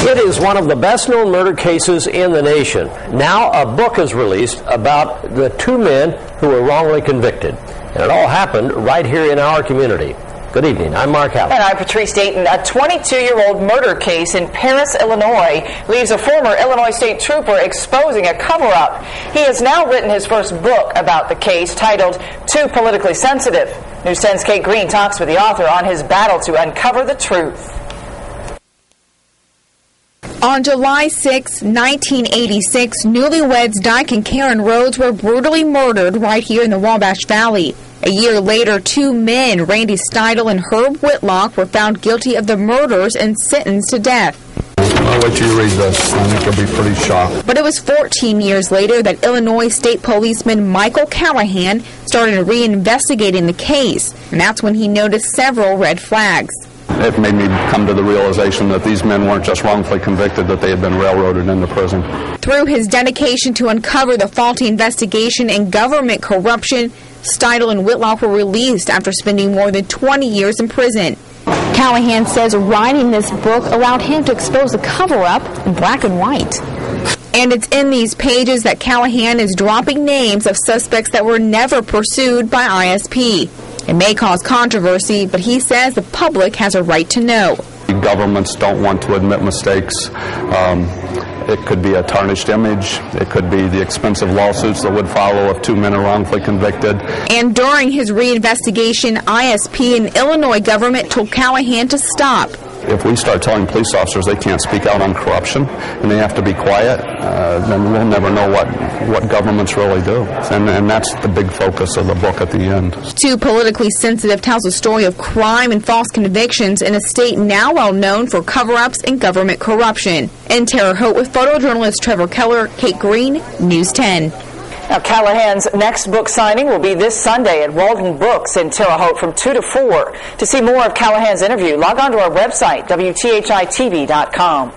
It is one of the best-known murder cases in the nation. Now a book is released about the two men who were wrongly convicted. And it all happened right here in our community. Good evening. I'm Mark Allen. And I'm Patrice Dayton. A 22-year-old murder case in Paris, Illinois, leaves a former Illinois state trooper exposing a cover-up. He has now written his first book about the case, titled Too Politically Sensitive. News 10's Kate Green talks with the author on his battle to uncover the truth. On July 6, 1986, newlyweds Dyke and Karen Rhodes were brutally murdered right here in the Wabash Valley. A year later, two men, Randy Steidle and Herb Whitlock, were found guilty of the murders and sentenced to death. I'll let you read this. I think you'll be pretty shocked. But it was 14 years later that Illinois State Policeman Michael Callahan started reinvestigating the case, and that's when he noticed several red flags. It made me come to the realization that these men weren't just wrongfully convicted, that they had been railroaded into prison. Through his dedication to uncover the faulty investigation and government corruption, Steidle and Whitlock were released after spending more than 20 years in prison. Callahan says writing this book allowed him to expose the cover-up in black and white. And it's in these pages that Callahan is dropping names of suspects that were never pursued by ISP. It may cause controversy, but he says the public has a right to know. Governments don't want to admit mistakes. It could be a tarnished image. It could be the expensive lawsuits that would follow if two men are wrongfully convicted. And during his reinvestigation, ISP and Illinois government told Callahan to stop. If we start telling police officers they can't speak out on corruption and they have to be quiet, then we'll never know what governments really do. And that's the big focus of the book at the end. Too Politically Sensitive tells a story of crime and false convictions in a state now well known for cover-ups and government corruption. In Terre Haute with photojournalist Trevor Keller, Kate Green, News 10. Now, Callahan's next book signing will be this Sunday at Walden Books in Terre Haute from 2 to 4. To see more of Callahan's interview, log on to our website, WTHI-TV.com.